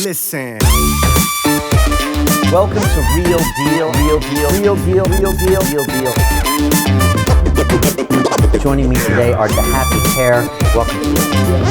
Listen. Welcome to Real Deal, Real Deal, Real Deal, Real Deal, Real Deal. Joining me today are the happy pair. Welcome to Real Deal.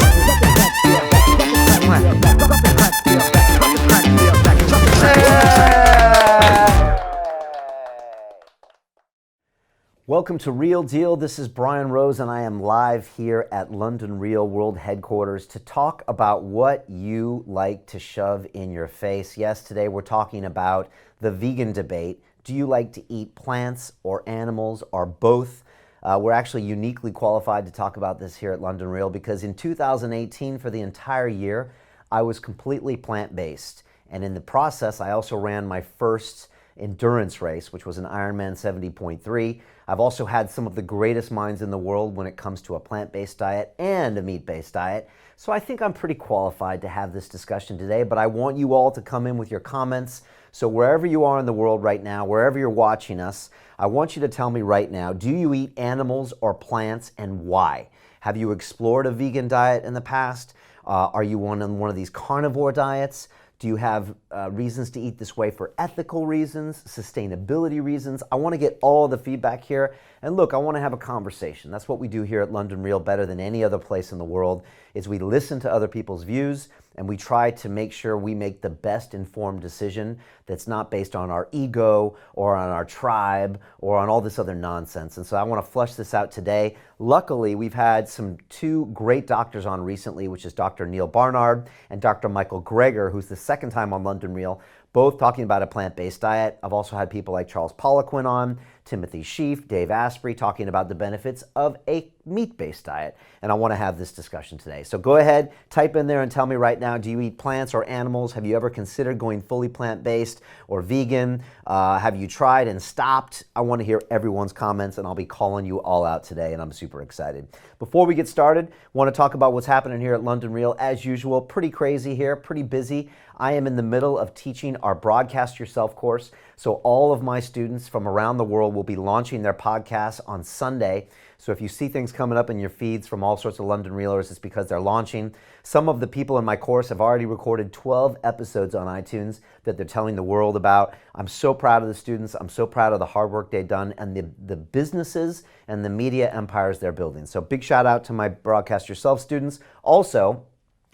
Welcome to Real Deal. This is Brian Rose, and I am live here at London Real World Headquarters to talk about what you like to shove in your face. Yes, today we're talking about the vegan debate. Do you like to eat plants or animals or both? We're actually uniquely qualified to talk about this here at London Real because in 2018, for the entire year, I was completely plant-based. And in the process, I also ran my first endurance race, which was an Ironman 70.3. I've also had some of the greatest minds in the world when it comes to a plant-based diet and a meat-based diet. So I think I'm pretty qualified to have this discussion today, but I want you all to come in with your comments. So wherever you are in the world right now, wherever you're watching us, I want you to tell me right now, do you eat animals or plants and why? Have you explored a vegan diet in the past? Are you on one of these carnivore diets? Do you have reasons to eat this way for ethical reasons, sustainability reasons? I want to get all the feedback here. And look, I want to have a conversation. That's what we do here at London Real better than any other place in the world, is we listen to other people's views and we try to make sure we make the best informed decision that's not based on our ego or on our tribe or on all this other nonsense. And so I want to flesh this out today. Luckily, we've had two great doctors on recently, which is Dr. Neil Barnard and Dr. Michael Greger, who's the second time on London Real, both talking about a plant-based diet. I've also had people like Charles Poliquin on, Timothy Sheaf, Dave Asprey, talking about the benefits of a meat-based diet. And I want to have this discussion today. So go ahead, type in there and tell me right now, do you eat plants or animals? Have you ever considered going fully plant-based or vegan? Have you tried and stopped? I want to hear everyone's comments, and I'll be calling you all out today, and I'm super excited. Before we get started, I want to talk about what's happening here at London Real. As usual, pretty crazy here, pretty busy. I am in the middle of teaching our Broadcast Yourself course. So all of my students from around the world will be launching their podcasts on Sunday. So if you see things coming up in your feeds from all sorts of London Realers, it's because they're launching. Some of the people in my course have already recorded 12 episodes on iTunes that they're telling the world about. I'm so proud of the students. I'm so proud of the hard work they've done and the businesses and the media empires they're building. So big shout out to my Broadcast Yourself students. Also,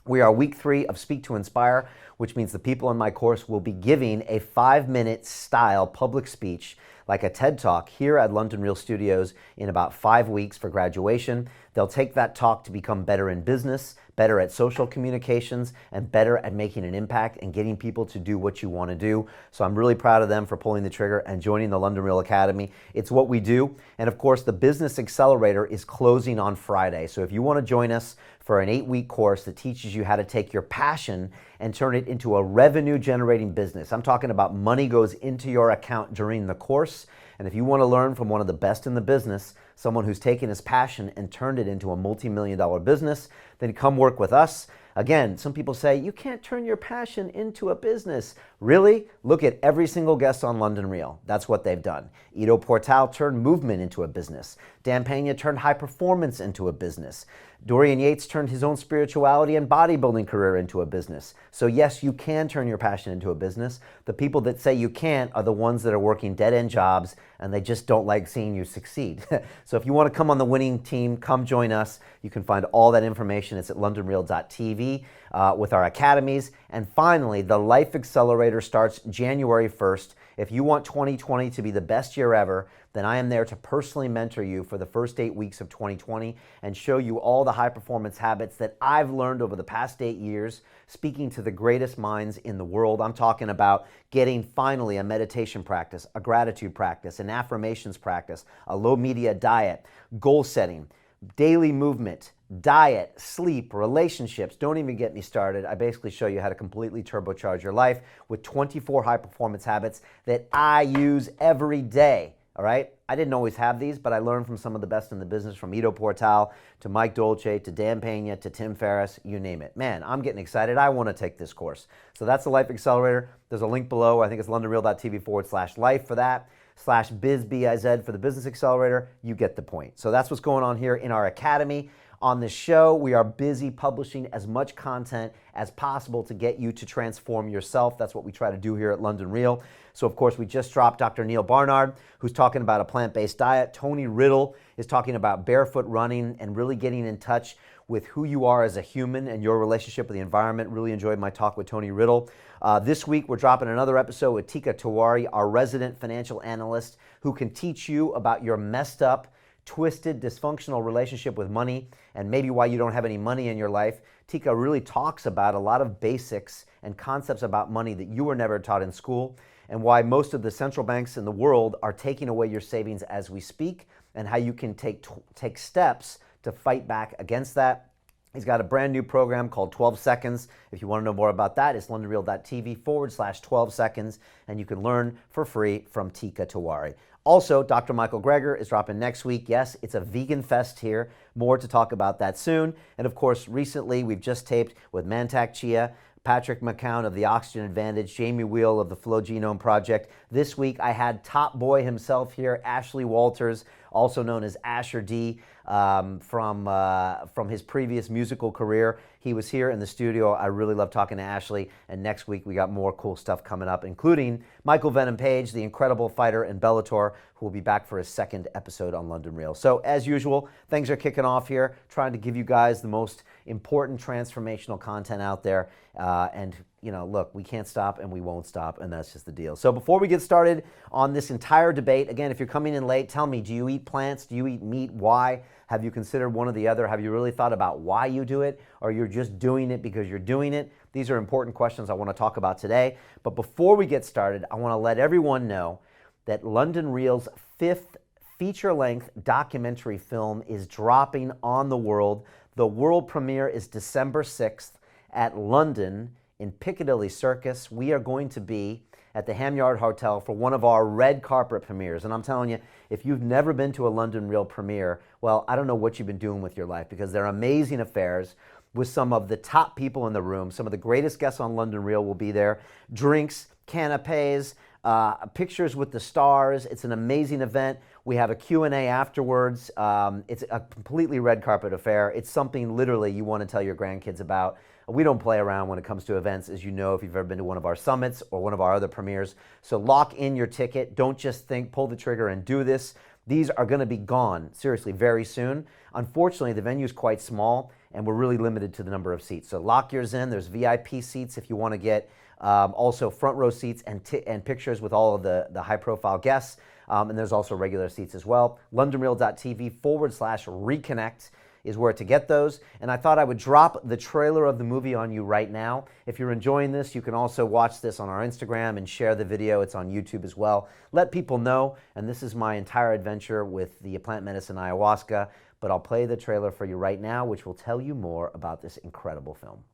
we are week 3 of Speak to Inspire, which means the people in my course will be giving a 5-minute style public speech, like a TED Talk, here at London Real Studios in about 5 weeks for graduation. They'll take that talk to become better in business, better at social communications, and better at making an impact and getting people to do what you want to do. So I'm really proud of them for pulling the trigger and joining the London Real Academy. It's what we do. And of course, the Business Accelerator is closing on Friday. So if you want to join us for an 8-week course that teaches you how to take your passion and turn it into a revenue-generating business. I'm talking about money goes into your account during the course. And if you want to learn from one of the best in the business, someone who's taken his passion and turned it into a multi-million-dollar business, then come work with us. Again, some people say, you can't turn your passion into a business. Really? Look at every single guest on London Real. That's what they've done. Ido Portal turned movement into a business. Dan Pena turned high performance into a business. Dorian Yates turned his own spirituality and bodybuilding career into a business. So yes, you can turn your passion into a business. The people that say you can't are the ones that are working dead-end jobs and they just don't like seeing you succeed. So if you want to come on the winning team, come join us. You can find all that information. It's at londonreal.tv with our academies. And finally, the Life Accelerator starts January 1st. If you want 2020 to be the best year ever, then I am there to personally mentor you for the first 8 weeks of 2020 and show you all the high-performance habits that I've learned over the past 8 years, speaking to the greatest minds in the world. I'm talking about getting finally a meditation practice, a gratitude practice, an affirmations practice, a low-media diet, goal setting, daily movement, diet, sleep, relationships. Don't even get me started. I basically show you how to completely turbocharge your life with 24 high-performance habits that I use every day. All right? I didn't always have these, but I learned from some of the best in the business, from Ido Portal to Mike Dolce to Dan Pena to Tim Ferriss, you name it. Man, I'm getting excited. I want to take this course. So that's the Life Accelerator. There's a link below. I think it's londonreal.tv/life for that. /biz, B-I-Z for the Business Accelerator. You get the point. So that's what's going on here in our academy. on this show. We are busy publishing as much content as possible to get you to transform yourself. That's what we try to do here at London Real. So, of course, we just dropped Dr. Neil Barnard, who's talking about a plant-based diet. Tony Riddle is talking about barefoot running and really getting in touch with who you are as a human and your relationship with the environment. Really enjoyed my talk with Tony Riddle. This week, we're dropping another episode with Tika Tiwari, our resident financial analyst, who can teach you about your messed up, twisted, dysfunctional relationship with money and maybe why you don't have any money in your life. Tika really talks about a lot of basics and concepts about money that you were never taught in school, and why most of the central banks in the world are taking away your savings as we speak, and how you can take steps to fight back against that. He's got a brand new program called 12 Seconds. If you want to know more about that, it's londonreal.tv/12 seconds, and you can learn for free from Tika Tiwari. Also, Dr. Michael Greger is dropping next week. Yes, it's a vegan fest here. More to talk about that soon. And of course, recently we've just taped with Mantak Chia, Patrick McCown of the Oxygen Advantage, Jamie Wheel of the Flow Genome Project. This week I had Top Boy himself here, Ashley Walters, also known as Asher D, from his previous musical career. He was here in the studio. I really love talking to Ashley. And next week we got more cool stuff coming up, including Michael Venom Page, the incredible fighter in Bellator, who will be back for his second episode on London Real. So as usual, things are kicking off here, trying to give you guys the most important transformational content out there. And you know, look, we can't stop and we won't stop, and that's just the deal. So before we get started on this entire debate, again, if you're coming in late, tell me, do you eat plants? Do you eat meat? Why? Have you considered one or the other? Have you really thought about why you do it? Or you're just doing it because you're doing it? These are important questions I want to talk about today. But before we get started, I want to let everyone know that London Real's 5th feature-length documentary film is dropping on the world. The world premiere is December 6th at London in Piccadilly Circus. We are going to be at the Ham Yard Hotel for one of our red carpet premieres. And I'm telling you, if you've never been to a London Real premiere, well, I don't know what you've been doing with your life, because they're amazing affairs with some of the top people in the room. Some of the greatest guests on London Real will be there. Drinks, canapes, pictures with the stars. It's an amazing event. We have a Q&A afterwards. It's a completely red carpet affair. It's something literally you want to tell your grandkids about. We don't play around when it comes to events, as you know, if you've ever been to one of our summits or one of our other premieres. So lock in your ticket. Don't just think, pull the trigger and do this. These are going to be gone, seriously, very soon. Unfortunately, the venue is quite small, and we're really limited to the number of seats. So lock yours in. There's VIP seats if you want to get also front row seats and pictures with all of the high-profile guests. And there's also regular seats as well. londonreal.tv/reconnect is where to get those. And I thought I would drop the trailer of the movie on you right now. If you're enjoying this, you can also watch this on our Instagram and share the video. It's on YouTube as well. Let people know. And this is my entire adventure with the plant medicine ayahuasca. But I'll play the trailer for you right now, which will tell you more about this incredible film.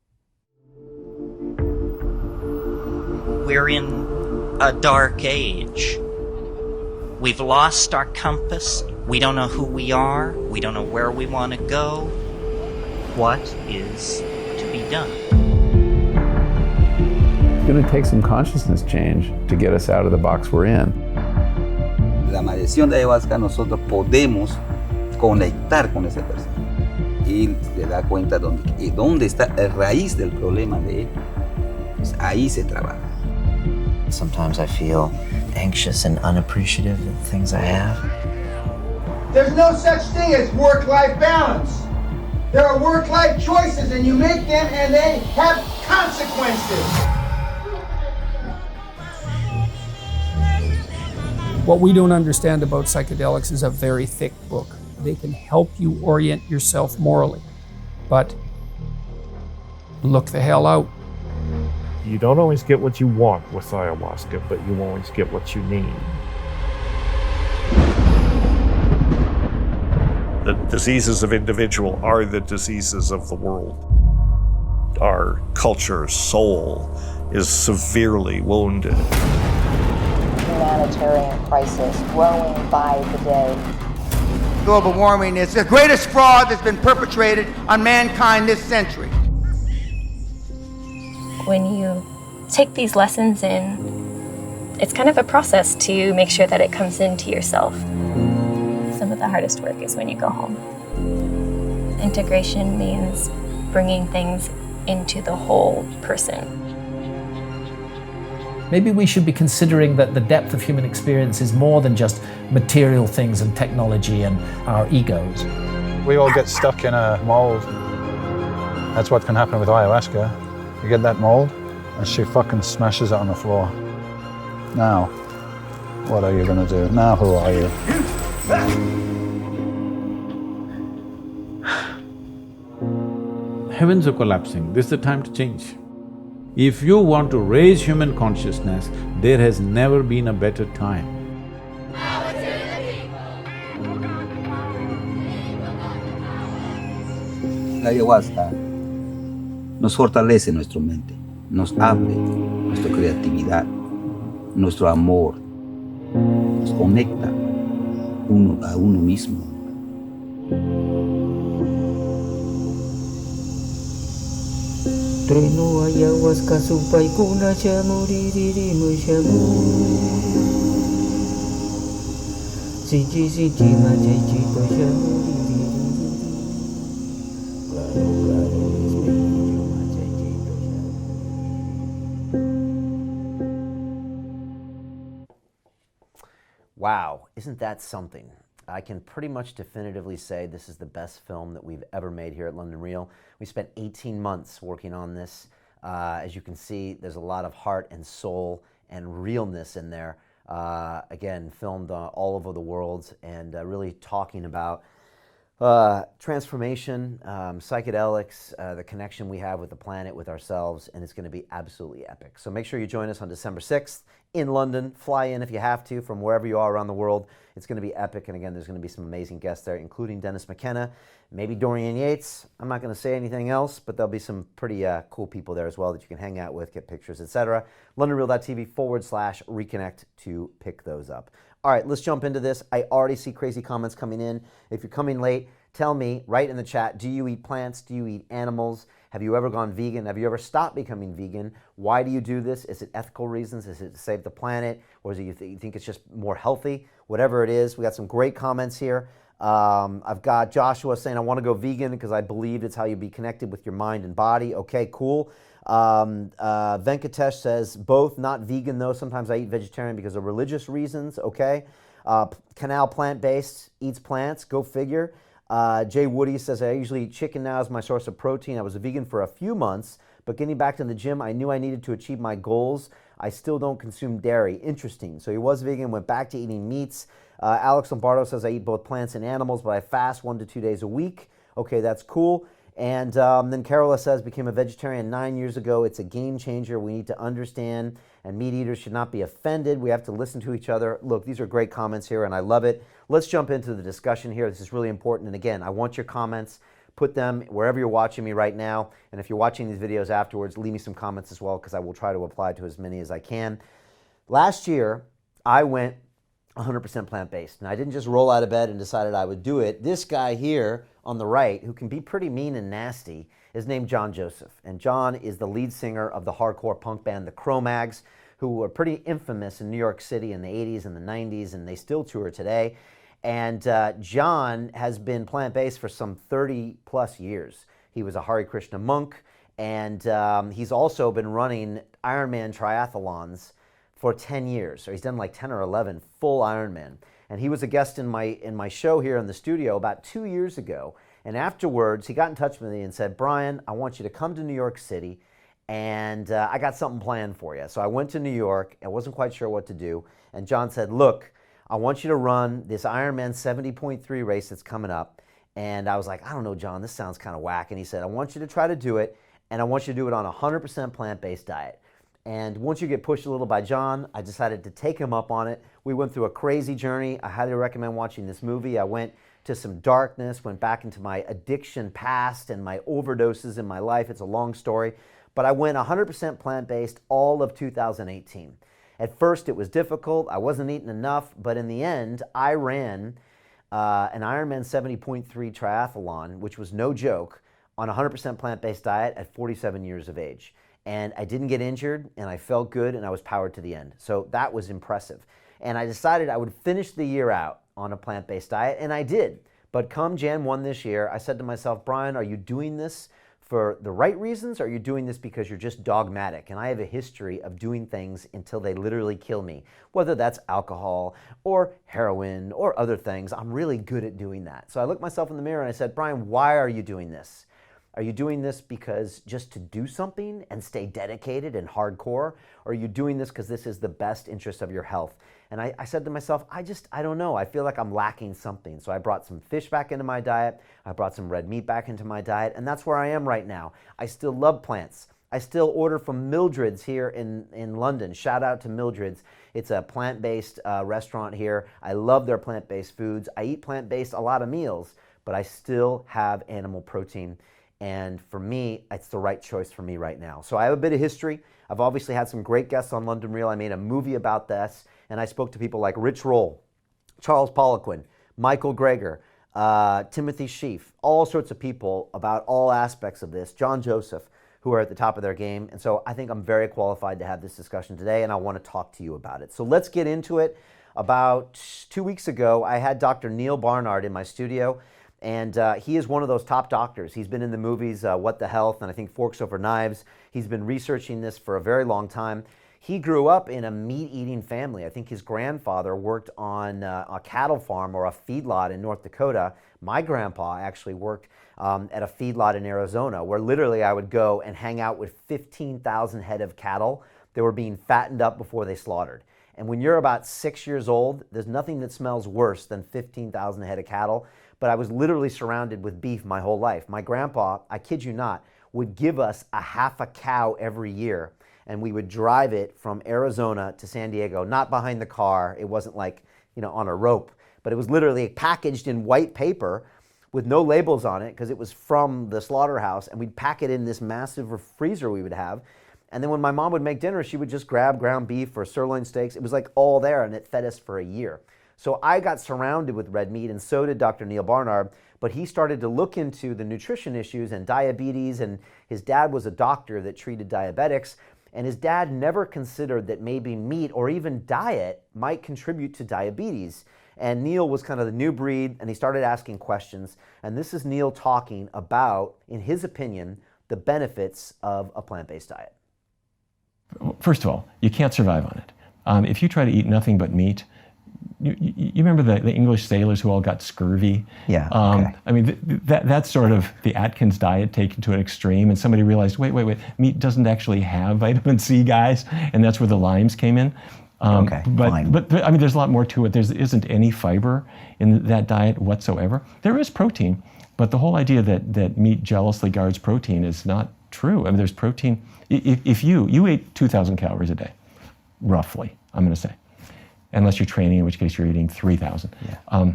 We're in a dark age. We've lost our compass. We don't know who we are. We don't know where we want to go. What is to be done? It's going to take some consciousness change to get us out of the box we're in. La maldición de ayahuasca, nosotros podemos conectar con esa persona y le da cuenta dónde está la raíz del problema de él. Pues ahí se trabaja. Sometimes I feel anxious and unappreciative of the things I have. There's no such thing as work-life balance. There are work-life choices, and you make them and they have consequences. What we don't understand about psychedelics is a very thick book. They can help you orient yourself morally, but look the hell out. You don't always get what you want with ayahuasca, but you always get what you need. The diseases of individual are the diseases of the world. Our culture, soul, is severely wounded. Humanitarian crisis growing by the day. Global warming is the greatest fraud that's been perpetrated on mankind this century. When you take these lessons in, it's kind of a process to make sure that it comes into yourself. Some of the hardest work is when you go home. Integration means bringing things into the whole person. Maybe we should be considering that the depth of human experience is more than just material things and technology and our egos. We all get stuck in a mold. That's what can happen with ayahuasca. You get that mold, and she fucking smashes it on the floor. Now, what are you gonna do? Now who are you? Heavens are collapsing. This is the time to change. If you want to raise human consciousness, there has never been a better time. La ayahuasca nos fortalece nuestra mente, nos abre nuestra creatividad, nuestro amor, nos conecta uno a uno mismo. Treno ayahuasca supai kuna shamu riri mushamu. Siji siji majeji to shamu riri. Claro claro espiritu majeji to shamu. Wow, isn't that something? I can pretty much definitively say this is the best film that we've ever made here at London Real. We spent 18 months working on this. As you can see, there's a lot of heart and soul and realness in there. Again, filmed all over the world and really talking about transformation, psychedelics, the connection we have with the planet, with ourselves, and it's going to be absolutely epic. So make sure you join us on December 6th in London. Fly in if you have to from wherever you are around the world. It's going to be epic, and again, there's going to be some amazing guests there, including Dennis McKenna, maybe Dorian Yates. I'm not going to say anything else, but there'll be some pretty cool people there as well that you can hang out with, get pictures, etc. LondonReal.tv/reconnect to pick those up. All right, let's jump into this. I already see crazy comments coming in. If you're coming late, tell me, write in the chat, do you eat plants? Do you eat animals? Have you ever gone vegan? Have you ever stopped becoming vegan? Why do you do this? Is it ethical reasons? Is it to save the planet? Or is it you think it's just more healthy? Whatever it is, we got some great comments here. I've got Joshua saying, I want to go vegan because I believe it's how you be connected with your mind and body. Okay, cool. Venkatesh says, both, not vegan though. Sometimes I eat vegetarian because of religious reasons. Okay. Canal plant-based, eats plants. Go figure. Jay Woody says, I usually eat chicken now as my source of protein. I was a vegan for a few months, but getting back to the gym, I knew I needed to achieve my goals. I still don't consume dairy. Interesting. So he was vegan, went back to eating meats. Alex Lombardo says, I eat both plants and animals, but I fast 1 to 2 days a week. Okay, that's cool. And then Carola says, became a vegetarian 9 years ago. It's a game changer. We need to understand, and meat eaters should not be offended. We have to listen to each other. Look, these are great comments here, and I love it. Let's jump into the discussion here. This is really important. And again, I want your comments. Put them wherever you're watching me right now. And if you're watching these videos afterwards, leave me some comments as well, because I will try to apply to as many as I can. Last year, I went 100% plant-based. And I didn't just roll out of bed and decided I would do it. This guy here on the right, who can be pretty mean and nasty, is named John Joseph. And John is the lead singer of the hardcore punk band, the Cro-Mags, who were pretty infamous in New York City in the 80s and the 90s, and they still tour today. And John has been plant-based for some 30 plus years. He was a Hare Krishna monk, and he's also been running Ironman triathlons for 10 years. So he's done like 10 or 11 full Ironman. And he was a guest in my show here in the studio about 2 years ago. And afterwards, he got in touch with me and said, Brian, I want you to come to New York City, and I got something planned for you. So I went to New York. I wasn't quite sure what to do. And John said, look, I want you to run this Ironman 70.3 race that's coming up. And I was like, I don't know, John, this sounds kind of whack. And he said, I want you to try to do it, and I want you to do it on a 100% plant-based diet. And once you get pushed a little by John, I decided to take him up on it. We went through a crazy journey. I highly recommend watching this movie. I went to some darkness, went back into my addiction past and my overdoses in my life. It's a long story. But I went 100% plant-based all of 2018. At first, it was difficult. I wasn't eating enough. But in the end, I ran an Ironman 70.3 triathlon, which was no joke, on a 100% plant-based diet at 47 years of age. And I didn't get injured, and I felt good, and I was powered to the end. So that was impressive. And I decided I would finish the year out on a plant-based diet, and I did. But come Jan 1 this year, I said to myself, Brian, are you doing this for the right reasons, or are you doing this because you're just dogmatic? And I have a history of doing things until they literally kill me, whether that's alcohol or heroin or other things. I'm really good at doing that. So I looked myself in the mirror and I said, Brian, why are you doing this? Are you doing this because just to do something and stay dedicated and hardcore? Or are you doing this because this is the best interest of your health? And I said to myself, I don't know. I feel like I'm lacking something. So I brought some fish back into my diet. I brought some red meat back into my diet. And that's where I am right now. I still love plants. I still order from Mildred's here in London. Shout out to Mildred's. It's a plant-based restaurant here. I love their plant-based foods. I eat plant-based a lot of meals, but I still have animal protein. And for me, it's the right choice for me right now. So I have a bit of history. I've obviously had some great guests on London Real. I made a movie about this, and I spoke to people like Rich Roll, Charles Poliquin, Michael Greger, Timothy Sheaf, all sorts of people about all aspects of this, John Joseph, who are at the top of their game. And so I think I'm very qualified to have this discussion today, and I want to talk to you about it. So let's get into it. About 2 weeks ago, I had Dr. Neil Barnard in my studio. And he is one of those top doctors. He's been in the movies What the Health and I think Forks Over Knives. He's been researching this for a very long time. He grew up in a meat-eating family. I think his grandfather worked on a cattle farm or a feedlot in North Dakota. My grandpa actually worked at a feedlot in Arizona, where literally I would go and hang out with 15,000 head of cattle that were being fattened up before they slaughtered. And when you're about 6 years old, there's nothing that smells worse than 15,000 head of cattle. But I was literally surrounded with beef my whole life. My grandpa, I kid you not, would give us a half a cow every year, and we would drive it from Arizona to San Diego, not behind the car. It wasn't like, on a rope, but it was literally packaged in white paper with no labels on it because it was from the slaughterhouse, and we'd pack it in this massive freezer we would have. And then when my mom would make dinner, she would just grab ground beef or sirloin steaks. It was like all there, and it fed us for a year. So I got surrounded with red meat, and so did Dr. Neil Barnard, but he started to look into the nutrition issues and diabetes, and his dad was a doctor that treated diabetics, and his dad never considered that maybe meat or even diet might contribute to diabetes. And Neil was kind of the new breed, and he started asking questions, and this is Neil talking about, in his opinion, the benefits of a plant-based diet. First of all, you can't survive on it. If you try to eat nothing but meat, you remember the English sailors who all got scurvy? Yeah. Okay. I mean, that's sort of the Atkins diet taken to an extreme, and somebody realized, wait, meat doesn't actually have vitamin C, guys, and that's where the limes came in. Okay, fine. But I mean, there's a lot more to it. There isn't any fiber in that diet whatsoever. There is protein, but the whole idea that meat jealously guards protein is not true. I mean, there's protein. If you ate 2,000 calories a day, roughly, I'm going to say, unless you're training, in which case you're eating 3,000. Yeah.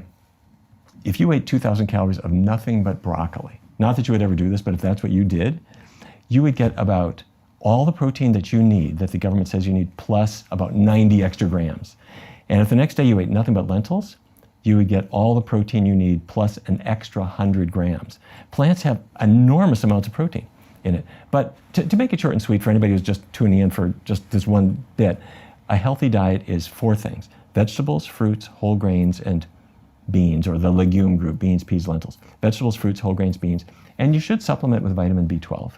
If you ate 2,000 calories of nothing but broccoli, not that you would ever do this, but if that's what you did, you would get about all the protein that you need, that the government says you need, plus about 90 extra grams. And if the next day you ate nothing but lentils, you would get all the protein you need, plus an extra 100 grams. Plants have enormous amounts of protein in it. But to make it short and sweet for anybody who's just tuning in for just this one bit, a healthy diet is 4 things: vegetables, fruits, whole grains, and beans, or the legume group, beans, peas, lentils. Vegetables, fruits, whole grains, beans. And you should supplement with vitamin B12.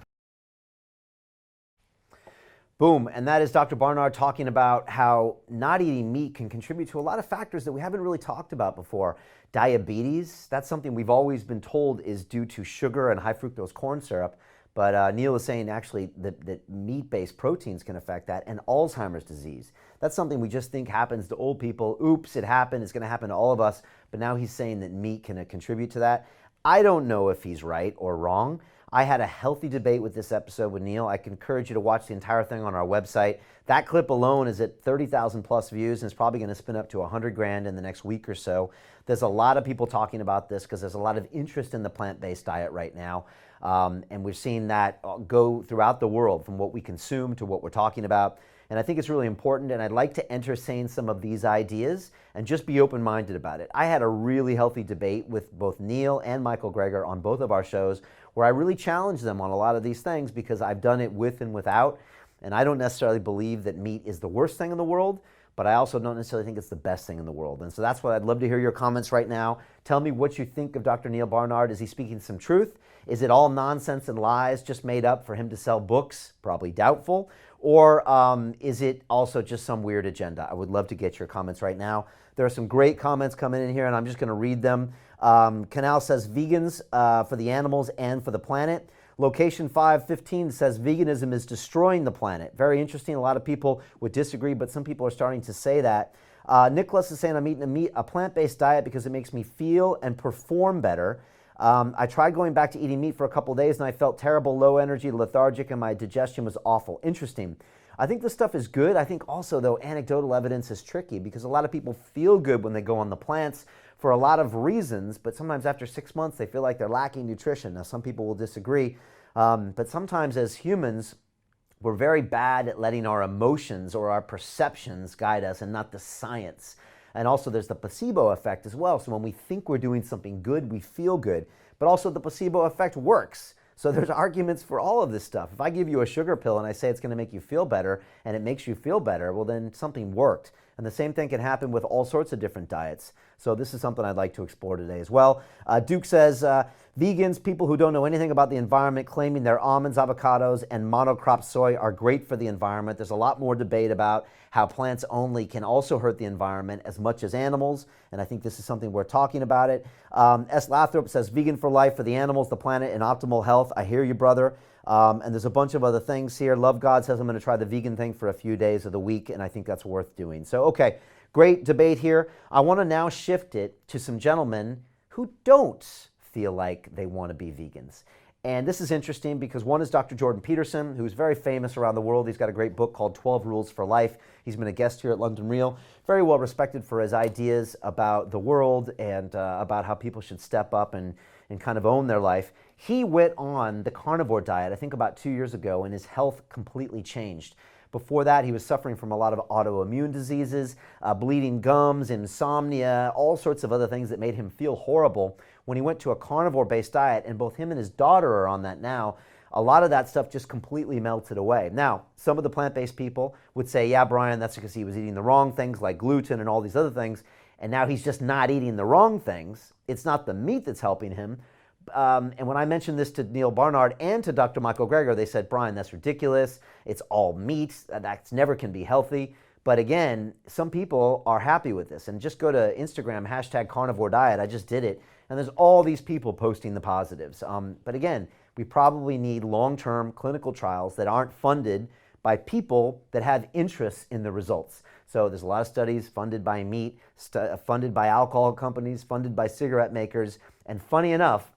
Boom, and that is Dr. Barnard talking about how not eating meat can contribute to a lot of factors that we haven't really talked about before. Diabetes, that's something we've always been told is due to sugar and high fructose corn syrup. But Neil is saying actually that meat-based proteins can affect that, and Alzheimer's disease. That's something we just think happens to old people. Oops, it happened. It's going to happen to all of us. But now he's saying that meat can contribute to that. I don't know if he's right or wrong. I had a healthy debate with this episode with Neil. I can encourage you to watch the entire thing on our website. That clip alone is at 30,000 plus views, and it's probably going to spin up to 100 grand in the next week or so. There's a lot of people talking about this because there's a lot of interest in the plant-based diet right now. And we're seeing that go throughout the world, from what we consume to what we're talking about. And I think it's really important, and I'd like to entertain some of these ideas and just be open-minded about it. I had a really healthy debate with both Neil and Michael Greger on both of our shows, where I really challenged them on a lot of these things because I've done it with and without. And I don't necessarily believe that meat is the worst thing in the world, but I also don't necessarily think it's the best thing in the world. And so that's what I'd love to hear your comments right now. Tell me what you think of Dr. Neil Barnard. Is he speaking some truth? Is it all nonsense and lies just made up for him to sell books? Probably doubtful. Or is it also just some weird agenda? I would love to get your comments right now. There are some great comments coming in here, and I'm just going to read them. Canal says vegans for the animals and for the planet. Location 515 says veganism is destroying the planet. Very interesting. A lot of people would disagree, but some people are starting to say that. Nicholas is saying I'm eating a plant-based diet because it makes me feel and perform better. I tried going back to eating meat for a couple of days and I felt terrible, low energy, lethargic, and my digestion was awful. Interesting. I think this stuff is good. I think also, though, anecdotal evidence is tricky because a lot of people feel good when they go on the plants for a lot of reasons, but sometimes after 6 months they feel like they're lacking nutrition. Now, some people will disagree, but sometimes as humans, we're very bad at letting our emotions or our perceptions guide us and not the science. And also there's the placebo effect as well. So when we think we're doing something good, we feel good. But also the placebo effect works. So there's arguments for all of this stuff. If I give you a sugar pill and I say it's going to make you feel better and it makes you feel better, well then something worked. And the same thing can happen with all sorts of different diets. So this is something I'd like to explore today as well. Duke says, vegans, people who don't know anything about the environment, claiming their almonds, avocados, and monocrop soy are great for the environment. There's a lot more debate about how plants only can also hurt the environment as much as animals. And I think this is something we're talking about it. S. Lathrop says, vegan for life, for the animals, the planet, and optimal health. I hear you, brother. And there's a bunch of other things here. Love God says I'm going to try the vegan thing for a few days of the week, and I think that's worth doing. So, okay, great debate here. I want to now shift it to some gentlemen who don't feel like they want to be vegans. And this is interesting because one is Dr. Jordan Peterson, who's very famous around the world. He's got a great book called 12 Rules for Life. He's been a guest here at London Real. Very well respected for his ideas about the world and about how people should step up and kind of own their life. He went on the carnivore diet, I think about 2 years ago, and his health completely changed. Before that, he was suffering from a lot of autoimmune diseases, bleeding gums, insomnia, all sorts of other things that made him feel horrible. When he went to a carnivore-based diet, and both him and his daughter are on that now, a lot of that stuff just completely melted away. Now, some of the plant-based people would say, yeah, Brian, that's because he was eating the wrong things like gluten and all these other things, and now he's just not eating the wrong things. It's not the meat that's helping him. And when I mentioned this to Neil Barnard and to Dr. Michael Greger, they said, Brian, that's ridiculous. It's all meat. That never can be healthy. But again, some people are happy with this. And just go to Instagram, #carnivore-diet. I just did it. And there's all these people posting the positives. But again, we probably need long-term clinical trials that aren't funded by people that have interests in the results. So there's a lot of studies funded by meat, funded by alcohol companies, funded by cigarette makers. And funny enough,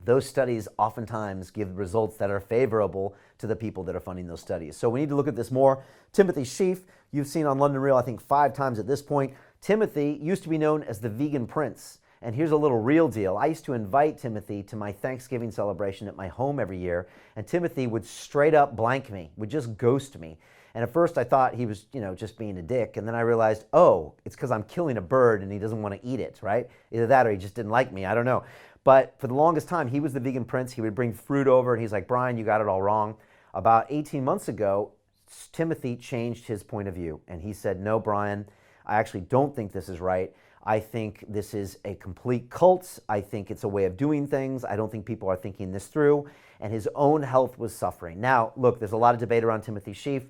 those studies oftentimes give results that are favorable to the people that are funding those studies. So we need to look at this more. Timothy Sheaf, you've seen on London Real, I think 5 times at this point. Timothy used to be known as the Vegan Prince. And here's a little real deal. I used to invite Timothy to my Thanksgiving celebration at my home every year, and Timothy would straight up blank me, would just ghost me. And at first I thought he was, just being a dick, and then I realized, oh, it's because I'm killing a bird and he doesn't want to eat it, right? Either that or he just didn't like me, I don't know. But for the longest time, he was the Vegan Prince. He would bring fruit over, and he's like, Brian, you got it all wrong. About 18 months ago, Timothy changed his point of view, and he said, no, Brian, I actually don't think this is right. I think this is a complete cult. I think it's a way of doing things. I don't think people are thinking this through. And his own health was suffering. Now, look, there's a lot of debate around Timothy Sheaf.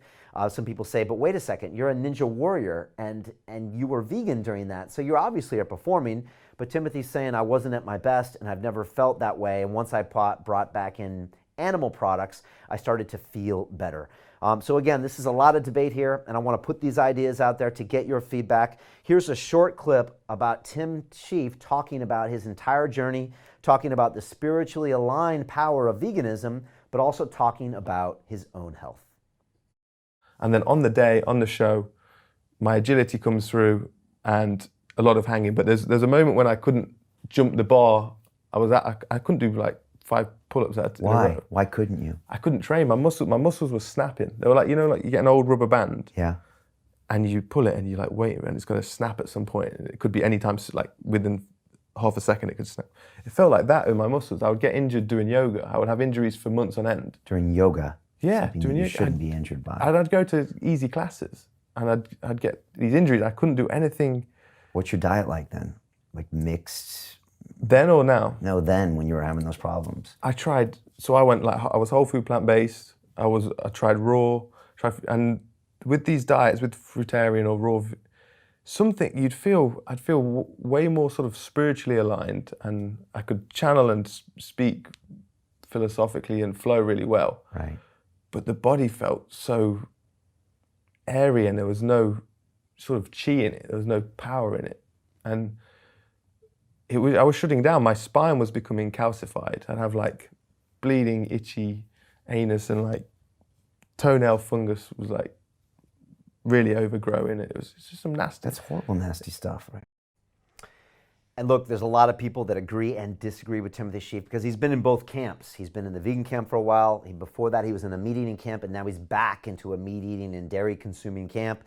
Some people say, but wait a second, you're a ninja warrior and you were vegan during that. So you obviously are performing. But Timothy's saying I wasn't at my best and I've never felt that way. And once I brought back in animal products, I started to feel better. So again, this is a lot of debate here, and I want to put these ideas out there to get your feedback. Here's a short clip about Tim Sheaf talking about his entire journey, talking about the spiritually aligned power of veganism, but also talking about his own health. And then on the day, on the show, my agility comes through and a lot of hanging. But there's a moment when I couldn't jump the bar. I couldn't do like 5 pull-ups. Why? Why couldn't you? I couldn't train. My muscles were snapping. They were like, like you get an old rubber band. Yeah. And you pull it and you're like, wait, and it's going to snap at some point. And it could be any time, like within half a second it could snap. It felt like that in my muscles. I would get injured doing yoga. I would have injuries for months on end. During yoga? Yeah. Something you shouldn't be injured by. I'd go to easy classes and I'd get these injuries. I couldn't do anything. What's your diet like then? Like mixed? Then or now? No, then when you were having those problems. I tried. So I went like I was whole food, plant based. I tried raw. And with these diets, with fruitarian or raw, I'd feel way more sort of spiritually aligned, and I could channel and speak philosophically and flow really well. Right. But the body felt so airy, and there was no sort of chi in it. There was no power in it, and I was shutting down. My spine was becoming calcified. I'd have like bleeding, itchy anus, and like toenail fungus was like really overgrowing. It's just some nasty. That's horrible, nasty stuff, right? And look, there's a lot of people that agree and disagree with Timothy Sheaf because he's been in both camps. He's been in the vegan camp for a while. Before that, he was in a meat-eating camp, and now he's back into a meat-eating and dairy-consuming camp.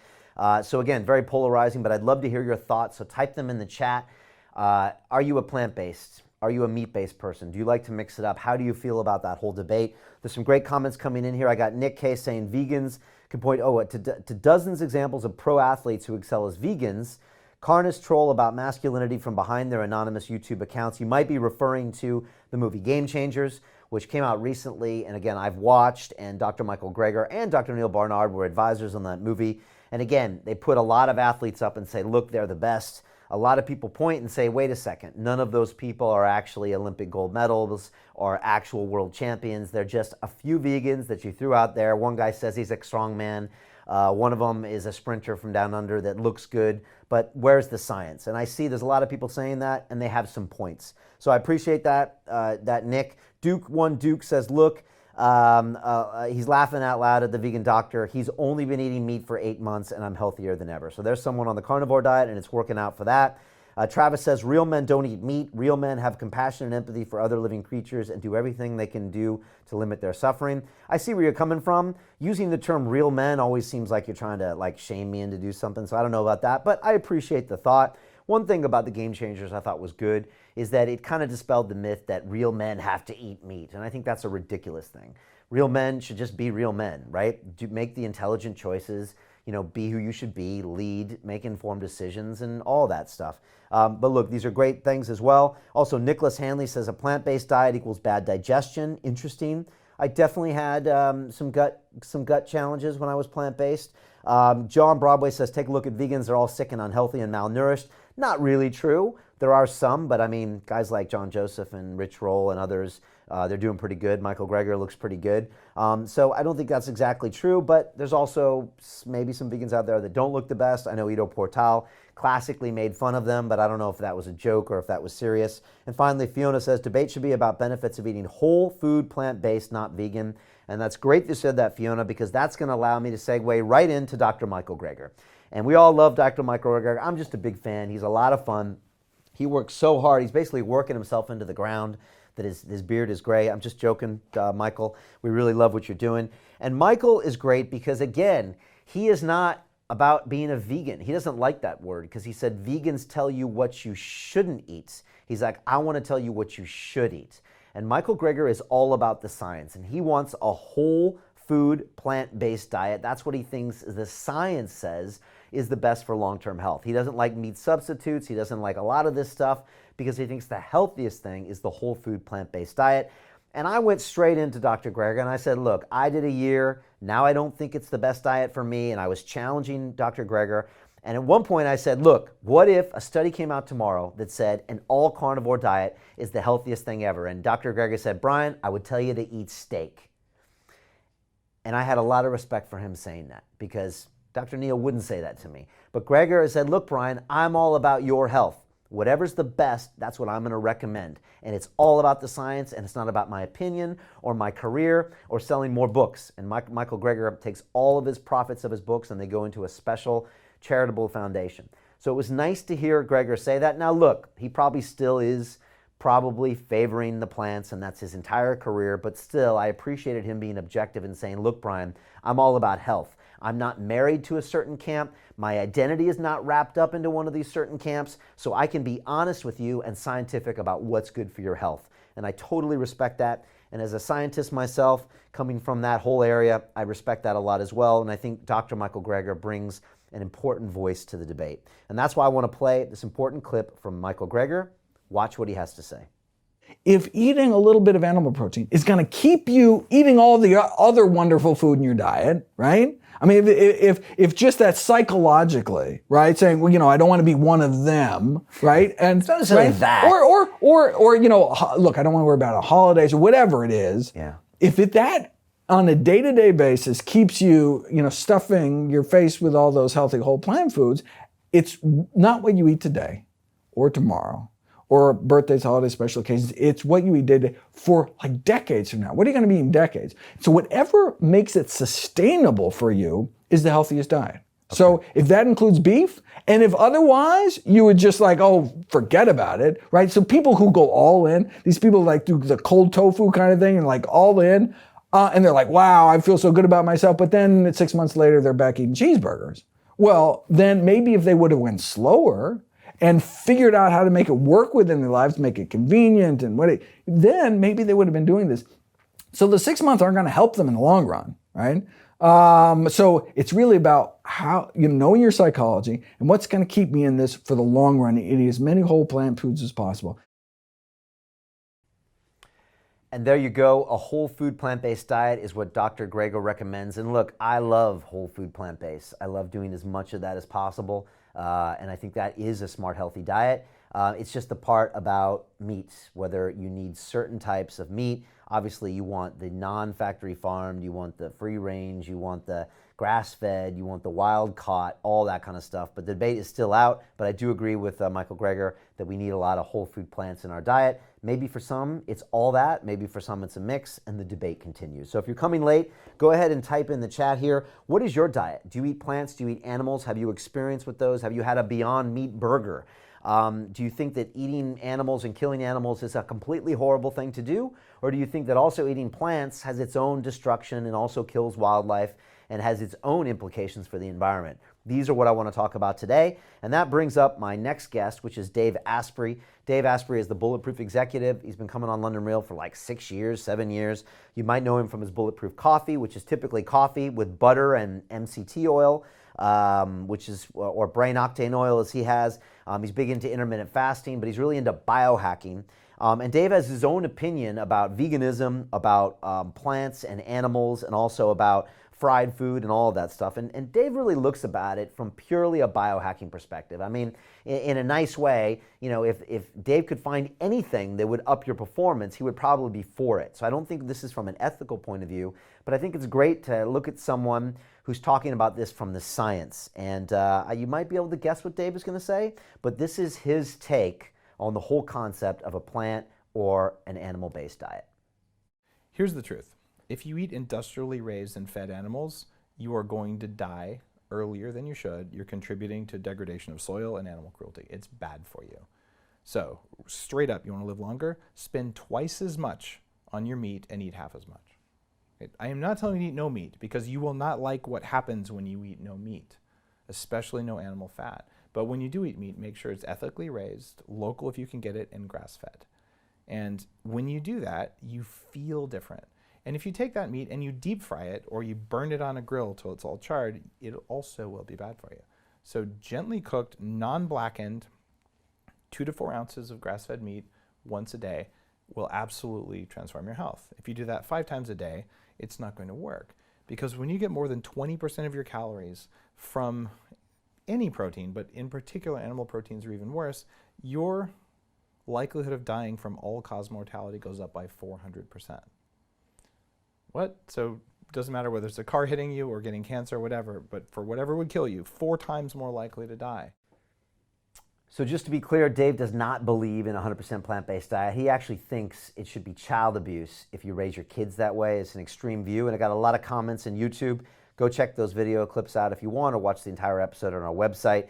So again, very polarizing, but I'd love to hear your thoughts, so type them in the chat. Are you a plant-based? Are you a meat-based person? Do you like to mix it up? How do you feel about that whole debate? There's some great comments coming in here. I got Nick K saying vegans can point to dozens of examples of pro athletes who excel as vegans. Carnus troll about masculinity from behind their anonymous YouTube accounts. You might be referring to the movie Game Changers, which came out recently. And again, I've watched, and Dr. Michael Greger and Dr. Neil Barnard were advisors on that movie. And again, they put a lot of athletes up and say, look, they're the best. A lot of people point and say, wait a second, none of those people are actually Olympic gold medals or actual world champions. They're just a few vegans that you threw out there. One guy says he's a strongman. One of them is a sprinter from down under that looks good, but where's the science? And I see there's a lot of people saying that, and they have some points. So I appreciate that, Nick. Duke says, look, he's laughing out loud at the vegan doctor. He's only been eating meat for 8 months, and I'm healthier than ever. So there's someone on the carnivore diet, and it's working out for that. Travis says, real men don't eat meat. Real men have compassion and empathy for other living creatures and do everything they can do to limit their suffering. I see where you're coming from. Using the term real men always seems like you're trying to like shame me into do something, so I don't know about that, but I appreciate the thought. One thing about the Game Changers I thought was good is that it kind of dispelled the myth that real men have to eat meat, and I think that's a ridiculous thing. Real men should just be real men, right? Make the intelligent choices, be who you should be, lead, make informed decisions, and all that stuff. But look, these are great things as well. Also, Nicholas Hanley says a plant-based diet equals bad digestion. Interesting. I definitely had some gut challenges when I was plant-based. John Broadway says, take a look at vegans. They're all sick and unhealthy and malnourished. Not really true. There are some, but I mean, guys like John Joseph and Rich Roll and others, they're doing pretty good. Michael Greger looks pretty good. So I don't think that's exactly true, but there's also maybe some vegans out there that don't look the best. I know Ido Portal classically made fun of them, but I don't know if that was a joke or if that was serious. And finally, Fiona says, debate should be about benefits of eating whole food, plant-based, not vegan. And that's great you said that, Fiona, because that's going to allow me to segue right into Dr. Michael Greger. And we all love Dr. Michael Greger. I'm just a big fan. He's a lot of fun. He works so hard. He's basically working himself into the ground that his beard is gray. I'm just joking, Michael. We really love what you're doing. And Michael is great because, again, he is not about being a vegan. He doesn't like that word because he said vegans tell you what you shouldn't eat. He's like, I want to tell you what you should eat. And Michael Greger is all about the science, and he wants a whole food, plant-based diet. That's what he thinks the science says is the best for long-term health. He doesn't like meat substitutes. He doesn't like a lot of this stuff because he thinks the healthiest thing is the whole food, plant-based diet. And I went straight into Dr. Greger and I said, look, I did a year. Now I don't think it's the best diet for me. And I was challenging Dr. Greger. And at one point I said, look, what if a study came out tomorrow that said an all carnivore diet is the healthiest thing ever? And Dr. Greger said, Brian, I would tell you to eat steak. And I had a lot of respect for him saying that because Dr. Neal wouldn't say that to me. But Greger said, look, Brian, I'm all about your health. Whatever's the best, that's what I'm going to recommend. And it's all about the science, and it's not about my opinion or my career or selling more books. And Michael Greger takes all of his profits of his books and they go into a special charitable foundation. So it was nice to hear Greger say that. Now look, he probably still is favoring the plants, and that's his entire career, but still I appreciated him being objective and saying, look, Brian, I'm all about health. I'm not married to a certain camp. My identity is not wrapped up into one of these certain camps, so I can be honest with you and scientific about what's good for your health. And I totally respect that. And as a scientist myself, coming from that whole area, I respect that a lot as well. And I think Dr. Michael Greger brings an important voice to the debate. And that's why I want to play this important clip from Michael Greger. Watch what he has to say. If eating a little bit of animal protein is going to keep you eating all the other wonderful food in your diet, right? I mean, if just that psychologically, right, saying, well, I don't want to be one of them, right? And it's not necessarily that. Or look, I don't want to worry about holidays or whatever it is. Yeah. If that on a day-to-day basis keeps you, stuffing your face with all those healthy whole plant foods, it's not what you eat today or tomorrow or birthdays, holidays, special occasions. It's what you eat day-to-day for like decades from now. What are you going to be in decades? So whatever makes it sustainable for you is the healthiest diet. Okay. So if that includes beef, and if otherwise you would just forget about it, right? So people who go all in, these people do the cold tofu kind of thing and all in, and they're like, wow, I feel so good about myself. But then 6 months later, they're back eating cheeseburgers. Well, then maybe if they would have went slower and figured out how to make it work within their lives, make it convenient, and then maybe they would have been doing this. So the 6 months aren't going to help them in the long run, right? So it's really about how knowing your psychology and what's going to keep me in this for the long run, eating as many whole plant foods as possible. And there you go. A whole food plant-based diet is what Dr. Greger recommends. And look, I love whole food plant-based. I love doing as much of that as possible. And I think that is a smart, healthy diet. It's just the part about meats, whether you need certain types of meat. Obviously, you want the non-factory farmed, you want the free range, you want the grass-fed, you want the wild caught, all that kind of stuff. But the debate is still out. But I do agree with Michael Greger that we need a lot of whole food plants in our diet. Maybe for some, it's all that. Maybe for some, it's a mix, and the debate continues. So if you're coming late, go ahead and type in the chat here. What is your diet? Do you eat plants? Do you eat animals? Have you experienced with those? Have you had a Beyond Meat burger? Do you think that eating animals and killing animals is a completely horrible thing to do? Or do you think that also eating plants has its own destruction and also kills wildlife and has its own implications for the environment? These are what I want to talk about today. And that brings up my next guest, which is Dave Asprey. Dave Asprey is the Bulletproof Executive. He's been coming on London Real for 6 years, 7 years. You might know him from his Bulletproof Coffee, which is typically coffee with butter and MCT oil, or brain octane oil as he has. He's big into intermittent fasting, but he's really into biohacking. And Dave has his own opinion about veganism, about plants and animals, and also about fried food and all of that stuff. And Dave really looks about it from purely a biohacking perspective. I mean, in a nice way, if Dave could find anything that would up your performance, he would probably be for it. So I don't think this is from an ethical point of view, but I think it's great to look at someone who's talking about this from the science. And you might be able to guess what Dave is going to say, but this is his take on the whole concept of a plant or an animal-based diet. Here's the truth. If you eat industrially raised and fed animals, you are going to die earlier than you should. You're contributing to degradation of soil and animal cruelty. It's bad for you. So, straight up, you want to live longer? Spend twice as much on your meat and eat half as much. I am not telling you to eat no meat, because you will not like what happens when you eat no meat, especially no animal fat. But when you do eat meat, make sure it's ethically raised, local if you can get it, and grass-fed. And when you do that, you feel different. And if you take that meat and you deep fry it, or you burn it on a grill till it's all charred, it also will be bad for you. So gently cooked, non-blackened, 2 to 4 ounces of grass-fed meat once a day will absolutely transform your health. If you do that 5 times a day, it's not going to work. Because when you get more than 20% of your calories from any protein, but in particular animal proteins are even worse, your likelihood of dying from all-cause mortality goes up by 400%. What? So it doesn't matter whether it's a car hitting you or getting cancer or whatever, but for whatever would kill you, 4 times more likely to die. So just to be clear, Dave does not believe in a 100% plant-based diet. He actually thinks it should be child abuse if you raise your kids that way. It's an extreme view, and I got a lot of comments on YouTube. Go check those video clips out if you want, or watch the entire episode on our website.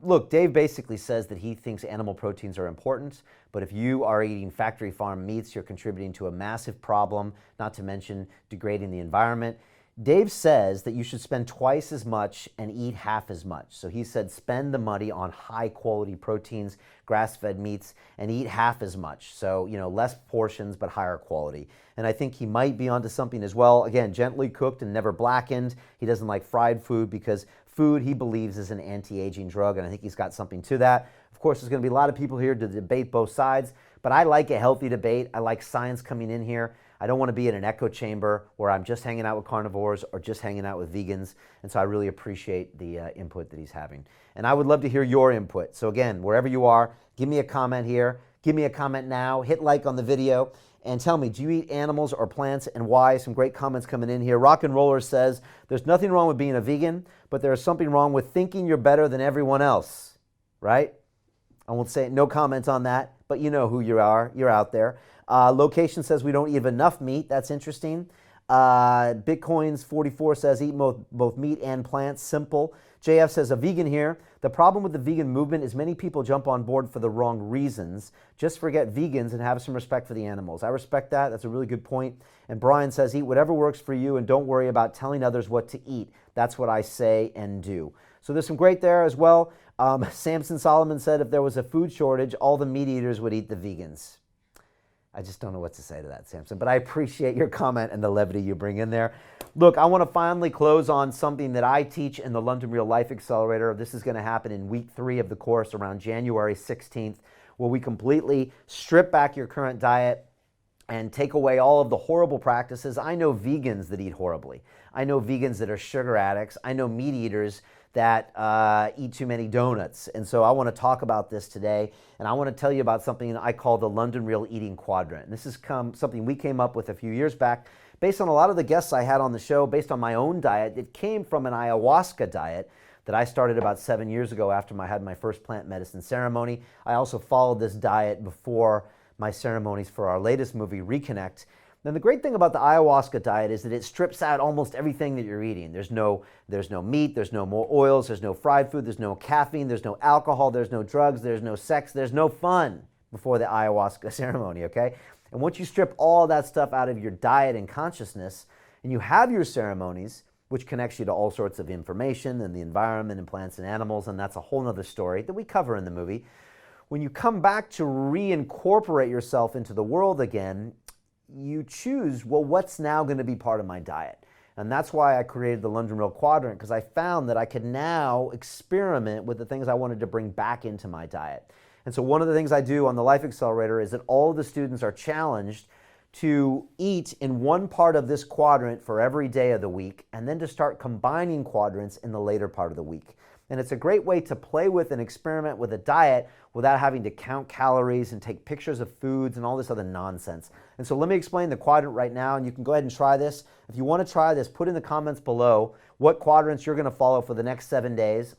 Look, Dave basically says that he thinks animal proteins are important, but if you are eating factory farm meats, you're contributing to a massive problem, not to mention degrading the environment. Dave says that you should spend twice as much and eat half as much. So he said spend the money on high quality proteins, grass-fed meats, and eat half as much. So, less portions but higher quality. And I think he might be onto something as well. Again, gently cooked and never blackened. He doesn't like fried food because food he believes is an anti-aging drug, and I think he's got something to that. Of course, there's going to be a lot of people here to debate both sides, but I like a healthy debate. I like science coming in here. I don't want to be in an echo chamber where I'm just hanging out with carnivores or just hanging out with vegans, and so I really appreciate the input that he's having. And I would love to hear your input. So again, wherever you are, give me a comment here. Give me a comment now. Hit like on the video. And tell me, do you eat animals or plants and why? Some great comments coming in here. Rock and Roller says, there's nothing wrong with being a vegan, but there's something wrong with thinking you're better than everyone else, right? I won't say no comments on that, but you know who you are. You're out there. Location says we don't eat enough meat. That's interesting. Bitcoins44 says eat both meat and plants. Simple. JF says a vegan here. The problem with the vegan movement is many people jump on board for the wrong reasons. Just forget vegans and have some respect for the animals. I respect that. That's a really good point. And Brian says eat whatever works for you and don't worry about telling others what to eat. That's what I say and do. So there's some great there as well. Samson Solomon said if there was a food shortage, all the meat eaters would eat the vegans. I just don't know what to say to that, Samson, but I appreciate your comment and the levity you bring in there. Look, I want to finally close on something that I teach in the London Real Life Accelerator. This is going to happen in week 3 of the course around January 16th, where we completely strip back your current diet and take away all of the horrible practices. I know vegans that eat horribly. I know vegans that are sugar addicts. I know meat eaters that eat too many donuts. And so I want to talk about this today, and I want to tell you about something I call the London Real Eating Quadrant. And this is something we came up with a few years back based on a lot of the guests I had on the show, based on my own diet. It came from an ayahuasca diet that I started about 7 years ago after I had my first plant medicine ceremony. I also followed this diet before my ceremonies for our latest movie, Reconnect. And the great thing about the ayahuasca diet is that it strips out almost everything that you're eating. There's no meat, there's no more oils, there's no fried food, there's no caffeine, there's no alcohol, there's no drugs, there's no sex, there's no fun before the ayahuasca ceremony, okay? And once you strip all that stuff out of your diet and consciousness, and you have your ceremonies, which connects you to all sorts of information and the environment and plants and animals, and that's a whole nother story that we cover in the movie. When you come back to reincorporate yourself into the world again, you choose, well, what's now going to be part of my diet? And that's why I created the London Real Quadrant, because I found that I could now experiment with the things I wanted to bring back into my diet. And so one of the things I do on the Life Accelerator is that all of the students are challenged to eat in one part of this quadrant for every day of the week, and then to start combining quadrants in the later part of the week. And it's a great way to play with and experiment with a diet without having to count calories and take pictures of foods and all this other nonsense. And so let me explain the quadrant right now, and you can go ahead and try this. If you want to try this, put in the comments below what quadrants you're going to follow for the next 7 days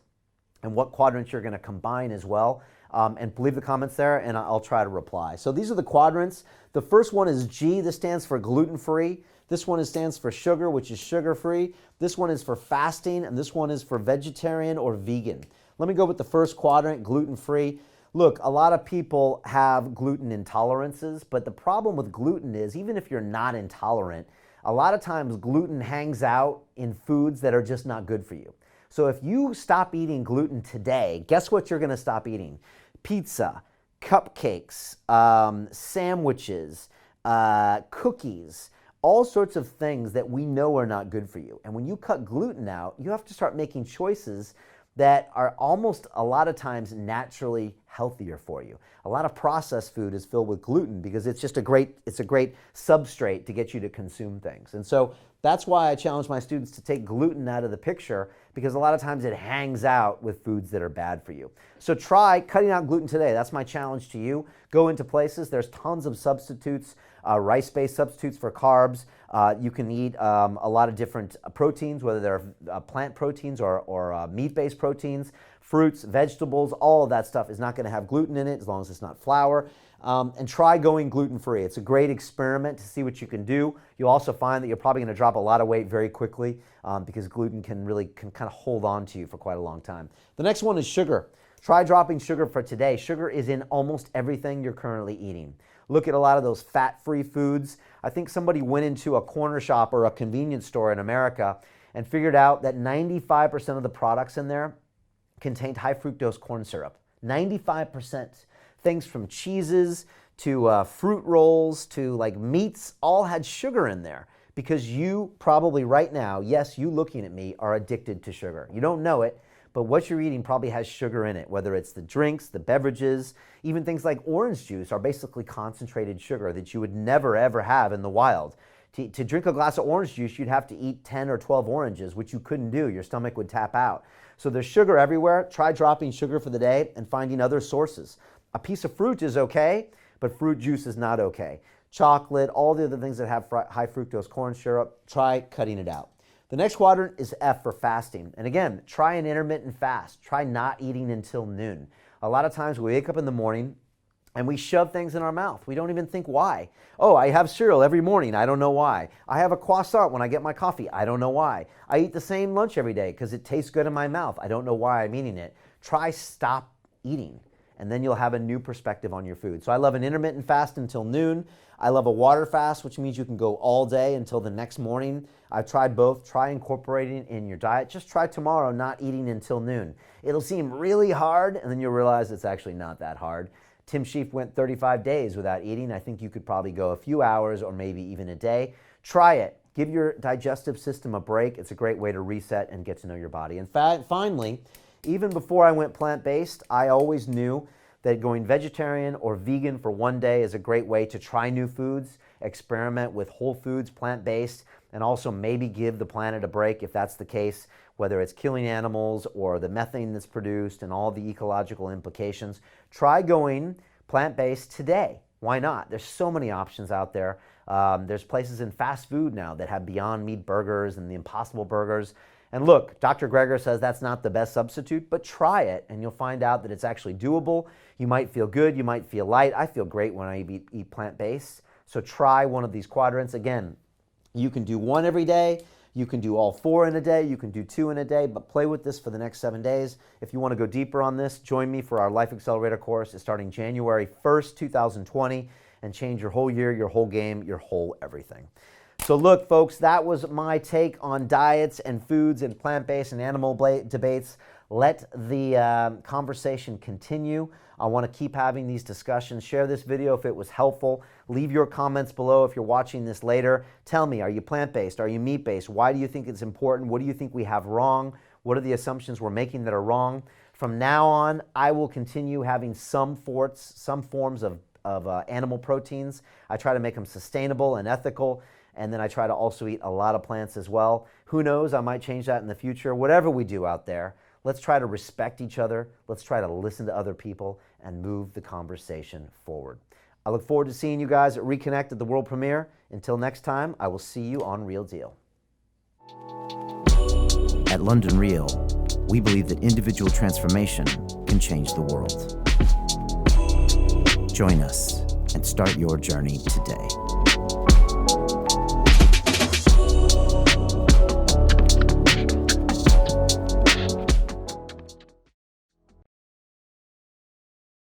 and what quadrants you're going to combine as well. And leave the comments there, and I'll try to reply. So these are the quadrants. The first one is G. This stands for gluten-free. This one stands for sugar, which is sugar-free. This one is for fasting, and this one is for vegetarian or vegan. Let me go with the first quadrant, gluten-free. Look, a lot of people have gluten intolerances, but the problem with gluten is even if you're not intolerant, a lot of times gluten hangs out in foods that are just not good for you. So if you stop eating gluten today, guess what you're going to stop eating? Pizza, cupcakes, sandwiches, cookies, all sorts of things that we know are not good for you. And when you cut gluten out, you have to start making choices that are almost a lot of times naturally healthier for you. A lot of processed food is filled with gluten because it's just a great substrate to get you to consume things. And so that's why I challenge my students to take gluten out of the picture, because a lot of times it hangs out with foods that are bad for you. So try cutting out gluten today. That's my challenge to you. Go into places. There's tons of substitutes, rice-based substitutes for carbs. You can eat a lot of different proteins, whether they're plant proteins or meat-based proteins, fruits, vegetables, all of that stuff is not going to have gluten in it as long as it's not flour. And try going gluten-free. It's a great experiment to see what you can do. You'll also find that you're probably going to drop a lot of weight very quickly because gluten can kind of hold on to you for quite a long time. The next one is sugar. Try dropping sugar for today. Sugar is in almost everything you're currently eating. Look at a lot of those fat-free foods. I think somebody went into a corner shop or a convenience store in America and figured out that 95% of the products in there contained high fructose corn syrup. 95%. Things from cheeses to fruit rolls to like meats all had sugar in there because you probably right now, yes, you looking at me, are addicted to sugar. You don't know it, but what you're eating probably has sugar in it, whether it's the drinks, the beverages, even things like orange juice are basically concentrated sugar that you would never ever have in the wild. To drink a glass of orange juice, you'd have to eat 10 or 12 oranges, which you couldn't do. Your stomach would tap out. So there's sugar everywhere. Try dropping sugar for the day and finding other sources. A piece of fruit is okay, but fruit juice is not okay. Chocolate, all the other things that have high fructose corn syrup, try cutting it out. The next quadrant is F for fasting. And again, try an intermittent fast. Try not eating until noon. A lot of times we wake up in the morning and we shove things in our mouth. We don't even think why. Oh, I have cereal every morning. I don't know why. I have a croissant when I get my coffee. I don't know why. I eat the same lunch every day because it tastes good in my mouth. I don't know why I'm eating it. Try stop eating, and then you'll have a new perspective on your food. So I love an intermittent fast until noon. I love a water fast, which means you can go all day until the next morning. I've tried both. Try incorporating it in your diet. Just try tomorrow not eating until noon. It'll seem really hard, and then you'll realize it's actually not that hard. Tim Sheaf went 35 days without eating. I think you could probably go a few hours or maybe even a day. Try it. Give your digestive system a break. It's a great way to reset and get to know your body. And finally, even before I went plant-based, I always knew that going vegetarian or vegan for one day is a great way to try new foods, experiment with whole foods, plant-based, and also maybe give the planet a break if that's the case, whether it's killing animals or the methane that's produced and all the ecological implications. Try going plant-based today. Why not? There's so many options out there. There's places in fast food now that have Beyond Meat burgers and the Impossible burgers. And look, Dr. Greger says that's not the best substitute, but try it and you'll find out that it's actually doable. You might feel good, you might feel light. I feel great when I eat plant-based. So try one of these quadrants. Again, you can do one every day. You can do all 4 in a day. You can do 2 in a day, but play with this for the next 7 days. If you want to go deeper on this, join me for our Life Accelerator course. It's starting January 1st, 2020, and change your whole year, your whole game, your whole everything. So look, folks, that was my take on diets and foods and plant-based and animal debates. Let the conversation continue. I want to keep having these discussions. Share this video if it was helpful. Leave your comments below if you're watching this later. Tell me, are you plant-based? Are you meat-based? Why do you think it's important? What do you think we have wrong? What are the assumptions we're making that are wrong? From now on, I will continue having some forms of animal proteins. I try to make them sustainable and ethical. And then I try to also eat a lot of plants as well. Who knows, I might change that in the future. Whatever we do out there, let's try to respect each other. Let's try to listen to other people and move the conversation forward. I look forward to seeing you guys at Reconnect at the world premiere. Until next time, I will see you on Real Deal. At London Real, we believe that individual transformation can change the world. Join us and start your journey today.